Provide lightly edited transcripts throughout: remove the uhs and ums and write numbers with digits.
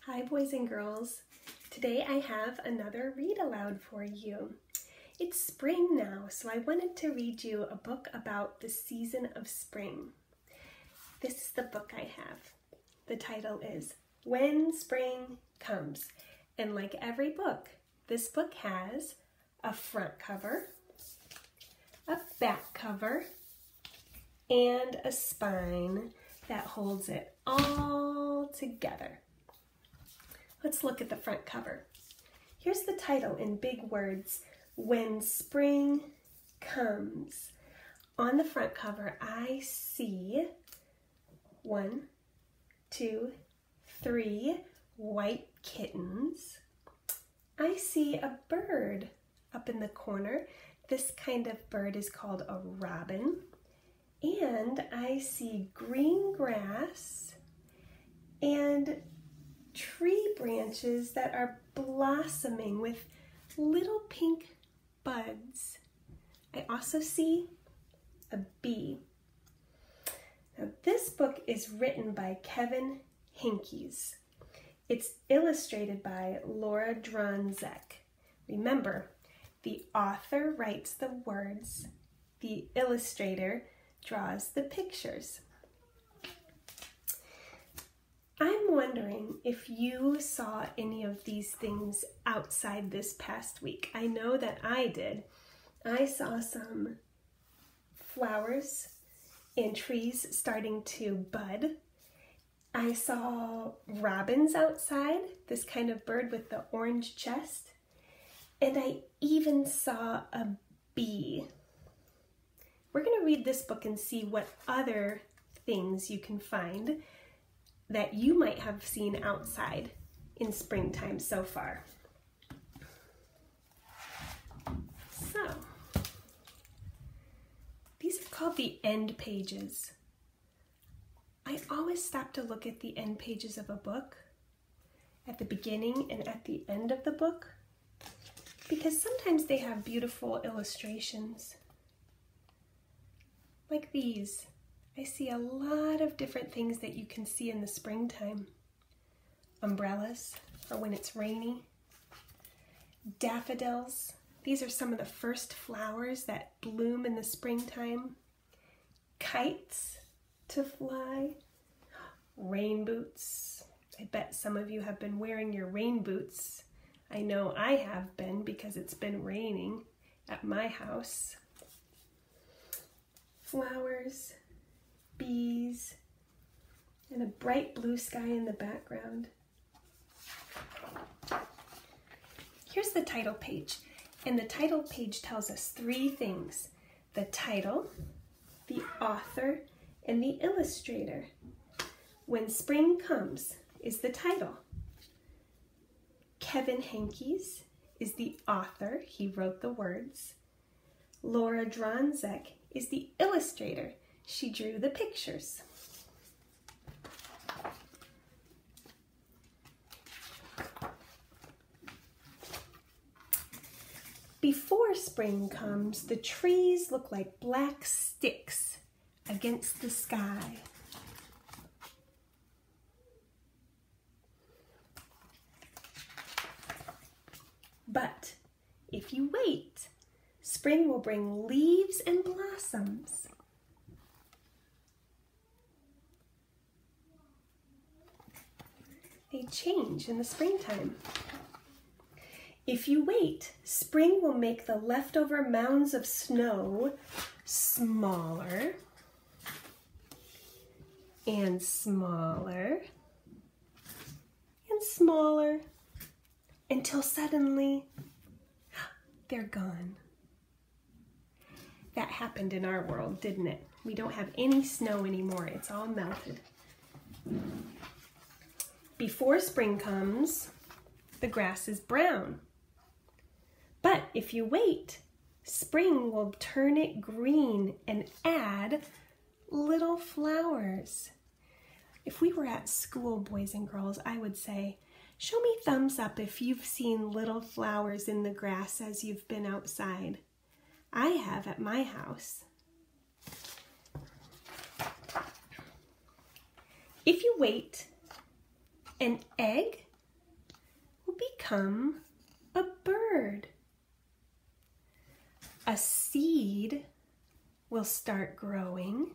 Hi boys and girls. Today I have another read aloud for you. It's spring now, so I wanted to read you a book about the season of spring. This is the book I have. The title is When Spring Comes. And like every book, this book has a front cover, a back cover, and a spine that holds it all together. Let's look at the front cover. Here's the title in big words, When Spring Comes. On the front cover, I see 1, 2, 3 white kittens. I see a bird up in the corner. This kind of bird is called a robin. And I see green grass and tree branches that are blossoming with little pink buds. I also see a bee. Now this book is written by Kevin Henkes. It's illustrated by Laura Dronzek. Remember, the author writes the words, the illustrator draws the pictures. I'm wondering if you saw any of these things outside this past week. I know that I did. I saw some flowers and trees starting to bud. I saw robins outside, this kind of bird with the orange chest. And I even saw a bee. We're going to read this book and see what other things you can find that you might have seen outside in springtime so far. So, these are called the end pages. I always stop to look at the end pages of a book, at the beginning and at the end of the book, because sometimes they have beautiful illustrations. Like these. I see a lot of different things that you can see in the springtime. Umbrellas for when it's rainy. Daffodils. These are some of the first flowers that bloom in the springtime. Kites to fly. Rain boots. I bet some of you have been wearing your rain boots. I know I have been because it's been raining at my house. Flowers, bees, and a bright blue sky in the background. Here's the title page, and the title page tells us 3 things: the title, the author, and the illustrator. When Spring Comes is the title. Kevin Henkes is the author. He wrote the words. Laura Dronzek is the illustrator. She drew the pictures. Before spring comes, the trees look like black sticks against the sky. But if you wait, spring will bring leaves and blossoms. They change in the springtime. If you wait, spring will make the leftover mounds of snow smaller and smaller and smaller until suddenly they're gone. That happened in our world, didn't it? We don't have any snow anymore. It's all melted. Before spring comes, the grass is brown. But if you wait, spring will turn it green and add little flowers. If we were at school, boys and girls, I would say, show me thumbs up if you've seen little flowers in the grass as you've been outside. I have at my house. If you wait, an egg become a bird. A seed will start growing.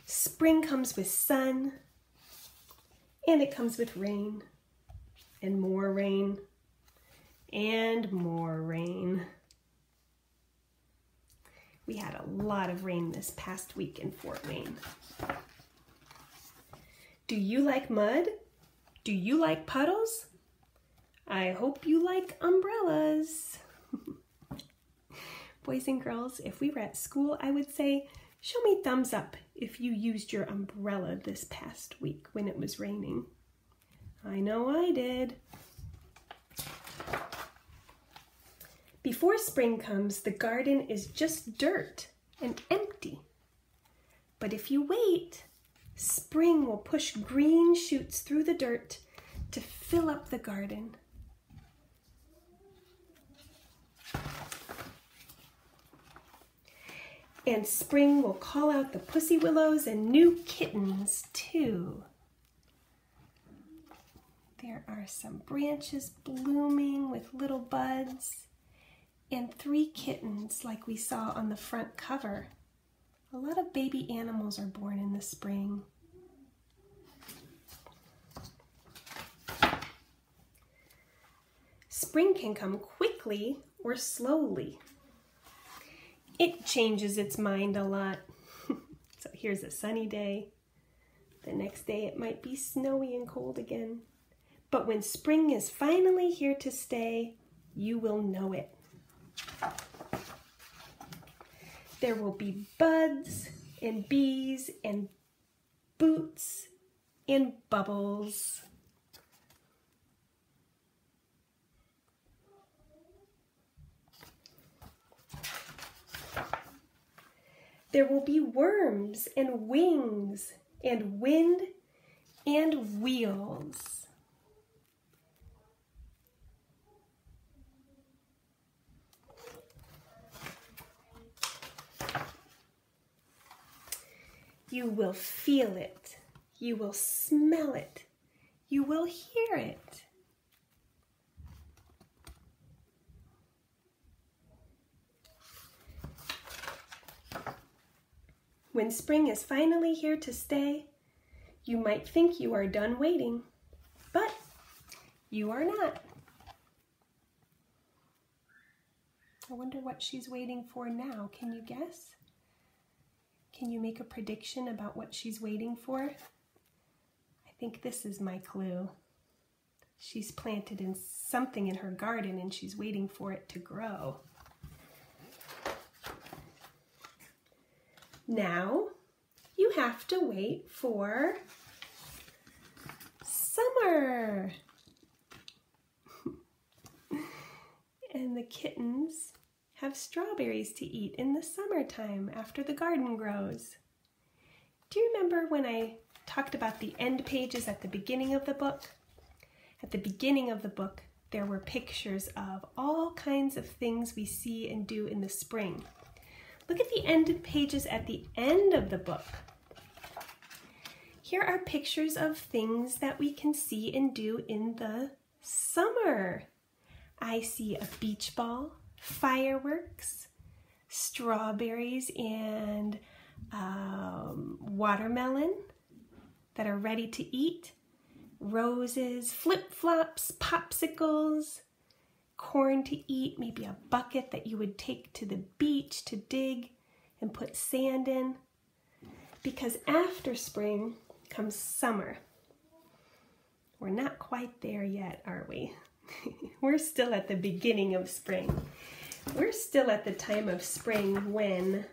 Spring comes with sun, and it comes with rain, and more rain, and more rain. We had a lot of rain this past week in Fort Wayne. Do you like mud? Do you like puddles? I hope you like umbrellas. Boys and girls, if we were at school, I would say, show me thumbs up if you used your umbrella this past week when it was raining. I know I did. Before spring comes, the garden is just dirt and empty. But if you wait, spring will push green shoots through the dirt to fill up the garden. And spring will call out the pussy willows and new kittens too. There are some branches blooming with little buds and 3 kittens like we saw on the front cover. A lot of baby animals are born in the spring. Spring can come quickly or slowly. It changes its mind a lot. So here's a sunny day. The next day it might be snowy and cold again. But when spring is finally here to stay, you will know it. There will be buds and bees and boots and bubbles. There will be worms and wings and wind and wheels. You will feel it. You will smell it. You will hear it. When spring is finally here to stay, you might think you are done waiting, but you are not. I wonder what she's waiting for now. Can you guess? Can you make a prediction about what she's waiting for? I think this is my clue. She's planted in something in her garden and she's waiting for it to grow. Now, you have to wait for summer. And the kittens have strawberries to eat in the summertime after the garden grows. Do you remember when I talked about the end pages at the beginning of the book? At the beginning of the book, there were pictures of all kinds of things we see and do in the spring. Look at the end pages at the end of the book. Here are pictures of things that we can see and do in the summer. I see a beach ball, fireworks, strawberries, and watermelon that are ready to eat, roses, flip-flops, popsicles, corn to eat, maybe a bucket that you would take to the beach to dig and put sand in. Because after spring comes summer. We're not quite there yet, are we? We're still at the beginning of spring. We're still at the time of spring when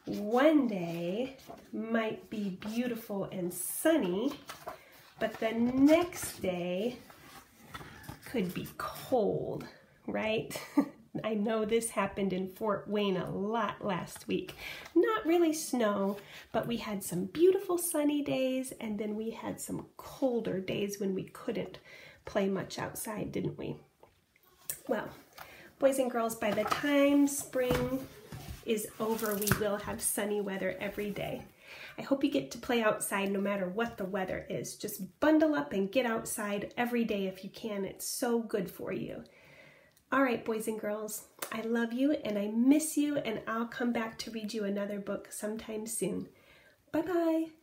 one day might be beautiful and sunny, but the next day could be cold, right? I know this happened in Fort Wayne a lot last week. Not really snow, but we had some beautiful sunny days, and then we had some colder days when we couldn't play much outside, didn't we? Well, boys and girls, by the time spring is over. We will have sunny weather every day. I hope you get to play outside no matter what the weather is. Just bundle up and get outside every day if you can. It's so good for you. All right, boys and girls, I love you and I miss you, and I'll come back to read you another book sometime soon. Bye-bye.